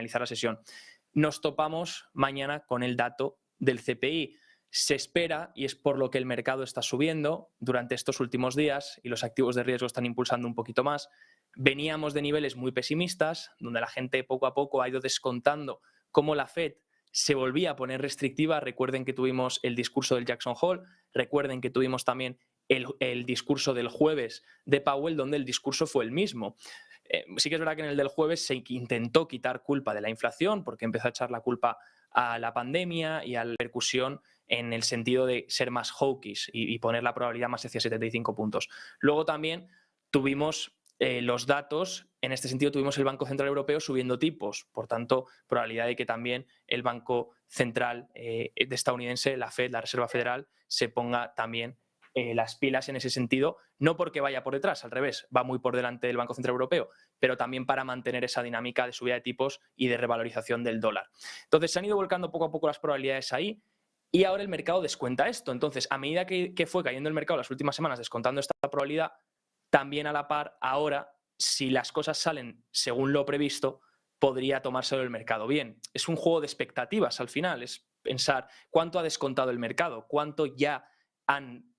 finalizar la sesión. Nos topamos mañana con el dato del CPI. Se espera, y es por lo que el mercado está subiendo durante estos últimos días y los activos de riesgo están impulsando un poquito más. Veníamos de niveles muy pesimistas, donde la gente poco a poco ha ido descontando cómo la Fed se volvía a poner restrictiva. Recuerden que tuvimos el discurso del Jackson Hole, recuerden que tuvimos también el discurso del jueves de Powell, donde el discurso fue el mismo. Sí que es verdad que en el del jueves se intentó quitar culpa de la inflación, porque empezó a echar la culpa a la pandemia y a la repercusión en el sentido de ser más hawkish y poner la probabilidad más hacia 75 puntos. Luego también tuvimos los datos, en este sentido tuvimos el Banco Central Europeo subiendo tipos, por tanto, probabilidad de que también el Banco Central estadounidense, la Fed, la Reserva Federal, se ponga también las pilas en ese sentido, no porque vaya por detrás, al revés, va muy por delante del Banco Central Europeo, pero también para mantener esa dinámica de subida de tipos y de revalorización del dólar. Entonces se han ido volcando poco a poco las probabilidades ahí y ahora el mercado descuenta esto. Entonces, a medida que fue cayendo el mercado las últimas semanas descontando esta probabilidad, también a la par, ahora, si las cosas salen según lo previsto, podría tomárselo el mercado bien. Es un juego de expectativas al final, es pensar cuánto ha descontado el mercado, cuánto ya han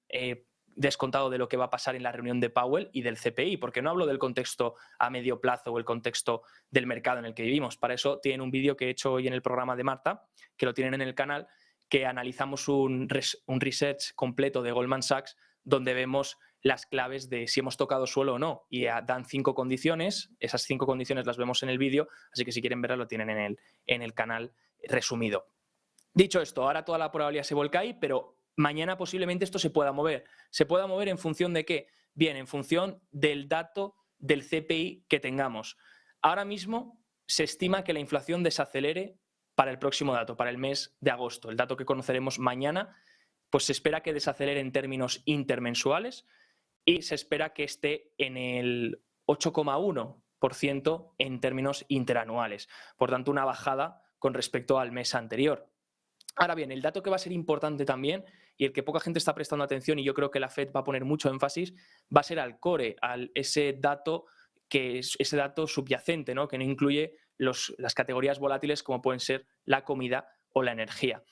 descontado de lo que va a pasar en la reunión de Powell y del CPI, porque no hablo del contexto a medio plazo o el contexto del mercado en el que vivimos. Para eso tienen un vídeo que he hecho hoy en el programa de Marta, que lo tienen en el canal, que analizamos un research completo de Goldman Sachs, donde vemos las claves de si hemos tocado suelo o no, y dan 5 condiciones. Esas 5 condiciones las vemos en el vídeo, así que si quieren verlas lo tienen en el canal resumido. Dicho esto, ahora toda la probabilidad se vuelca ahí, pero mañana posiblemente esto se pueda mover. ¿Se pueda mover en función de qué? Bien, en función del dato del CPI que tengamos. Ahora mismo se estima que la inflación desacelere para el próximo dato, para el mes de agosto. El dato que conoceremos mañana, pues se espera que desacelere en términos intermensuales y se espera que esté en el 8,1% en términos interanuales. Por tanto, una bajada con respecto al mes anterior. Ahora bien, el dato que va a ser importante también y el que poca gente está prestando atención y yo creo que la Fed va a poner mucho énfasis, va a ser al core, ese dato que es ese dato subyacente, ¿no? Que no incluye las categorías volátiles como pueden ser la comida o la energía.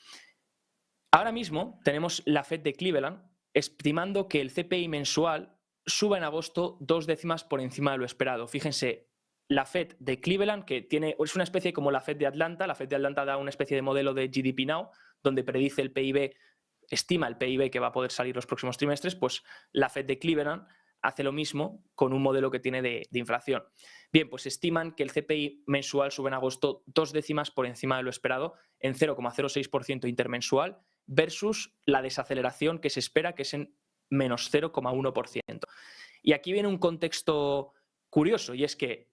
Ahora mismo tenemos la Fed de Cleveland estimando que el CPI mensual suba en agosto 2 décimas por encima de lo esperado. Fíjense, la Fed de Cleveland, que es una especie como la Fed de Atlanta. La Fed de Atlanta da una especie de modelo de GDP Now, donde predice el PIB, estima el PIB que va a poder salir los próximos trimestres. Pues la Fed de Cleveland hace lo mismo con un modelo que tiene de inflación. Bien, pues estiman que el CPI mensual sube en agosto 2 décimas por encima de lo esperado, en 0,06% intermensual, versus la desaceleración que se espera, que es en menos 0,1%. Y aquí viene un contexto curioso, y es que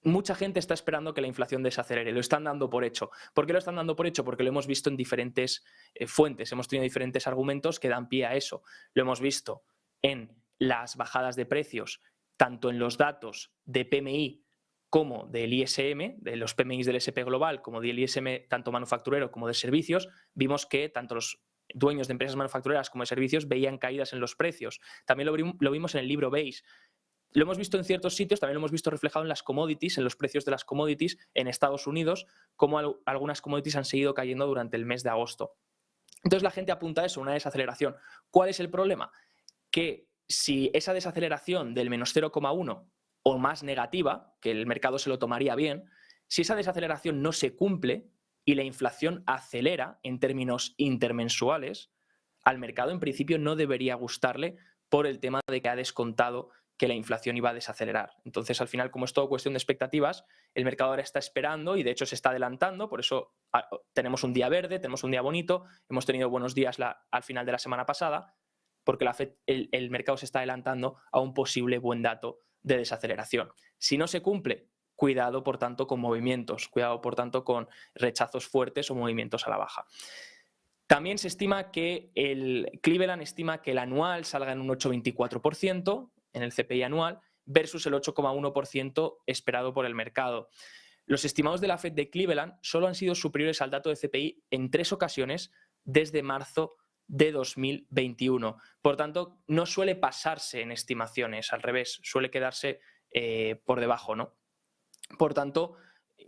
mucha gente está esperando que la inflación desacelere, lo están dando por hecho. ¿Por qué lo están dando por hecho? Porque lo hemos visto en diferentes fuentes, hemos tenido diferentes argumentos que dan pie a eso. Lo hemos visto en las bajadas de precios, tanto en los datos de PMI como del ISM, de los PMIs del SP Global, como del ISM tanto manufacturero como de servicios. Vimos que tanto los dueños de empresas manufactureras como de servicios veían caídas en los precios. También lo vimos en el libro Beige. Lo hemos visto en ciertos sitios, también lo hemos visto reflejado en las commodities, en los precios de las commodities en Estados Unidos, como algunas commodities han seguido cayendo durante el mes de agosto. Entonces la gente apunta a eso, una desaceleración. ¿Cuál es el problema? Que si esa desaceleración del menos 0,1 o más negativa, que el mercado se lo tomaría bien, si esa desaceleración no se cumple y la inflación acelera en términos intermensuales, al mercado en principio no debería gustarle por el tema de que ha descontado que la inflación iba a desacelerar. Entonces, al final, como es todo cuestión de expectativas, el mercado ahora está esperando y de hecho se está adelantando. Por eso tenemos un día verde, tenemos un día bonito, hemos tenido buenos días al final de la semana pasada, porque el mercado se está adelantando a un posible buen dato de desaceleración. Si no se cumple, cuidado por tanto con movimientos, cuidado por tanto con rechazos fuertes o movimientos a la baja. También se estima que Cleveland estima que el anual salga en un 8,24% en el CPI anual versus el 8,1% esperado por el mercado. Los estimados de la Fed de Cleveland solo han sido superiores al dato de CPI en 3 ocasiones desde marzo de 2021. Por tanto, no suele pasarse en estimaciones, al revés, suele quedarse por debajo, ¿no? Por tanto,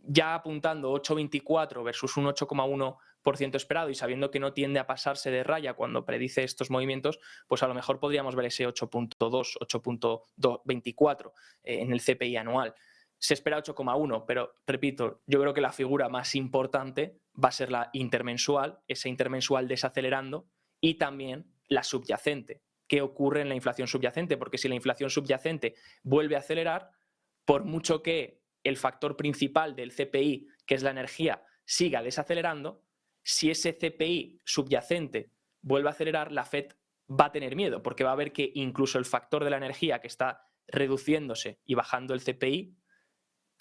ya apuntando 8,24 versus un 8,1% esperado y sabiendo que no tiende a pasarse de raya cuando predice estos movimientos, pues a lo mejor podríamos ver ese 8,2, 8,24 en el CPI anual. Se espera 8,1, pero repito, yo creo que la figura más importante va a ser la intermensual, esa intermensual desacelerando, y también la subyacente. ¿Qué ocurre en la inflación subyacente? Porque si la inflación subyacente vuelve a acelerar, por mucho que el factor principal del CPI, que es la energía, siga desacelerando, si ese CPI subyacente vuelve a acelerar, la Fed va a tener miedo, porque va a ver que incluso el factor de la energía que está reduciéndose y bajando el CPI,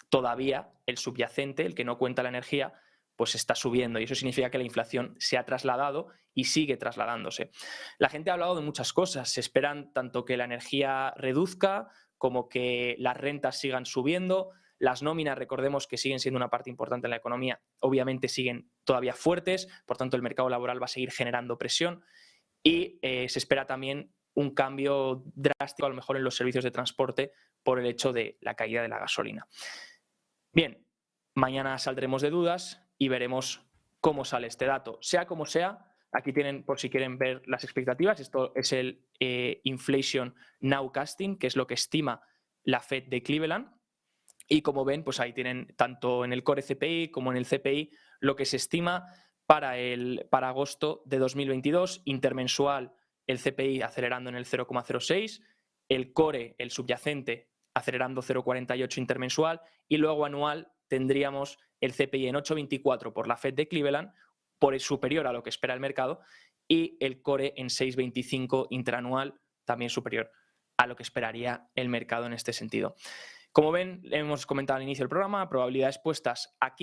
todavía el subyacente, el que no cuenta la energía, pues está subiendo, y eso significa que la inflación se ha trasladado y sigue trasladándose. La gente ha hablado de muchas cosas, se esperan tanto que la energía reduzca como que las rentas sigan subiendo. Las nóminas, recordemos que siguen siendo una parte importante en la economía, obviamente siguen todavía fuertes, por tanto el mercado laboral va a seguir generando presión, y se espera también un cambio drástico a lo mejor en los servicios de transporte por el hecho de la caída de la gasolina. Bien, mañana saldremos de dudas y veremos cómo sale este dato. Sea como sea, aquí tienen, por si quieren ver las expectativas, esto es el Inflation Nowcasting, que es lo que estima la Fed de Cleveland. Y como ven, pues ahí tienen tanto en el Core CPI como en el CPI lo que se estima para agosto de 2022, intermensual el CPI acelerando en el 0,06, el Core, el subyacente, acelerando 0,48 intermensual, y luego anual tendríamos el CPI en 8,24 por la Fed de Cleveland, por superior a lo que espera el mercado, y el Core en 6,25 interanual, también superior a lo que esperaría el mercado en este sentido. Como ven, hemos comentado al inicio del programa, probabilidades puestas aquí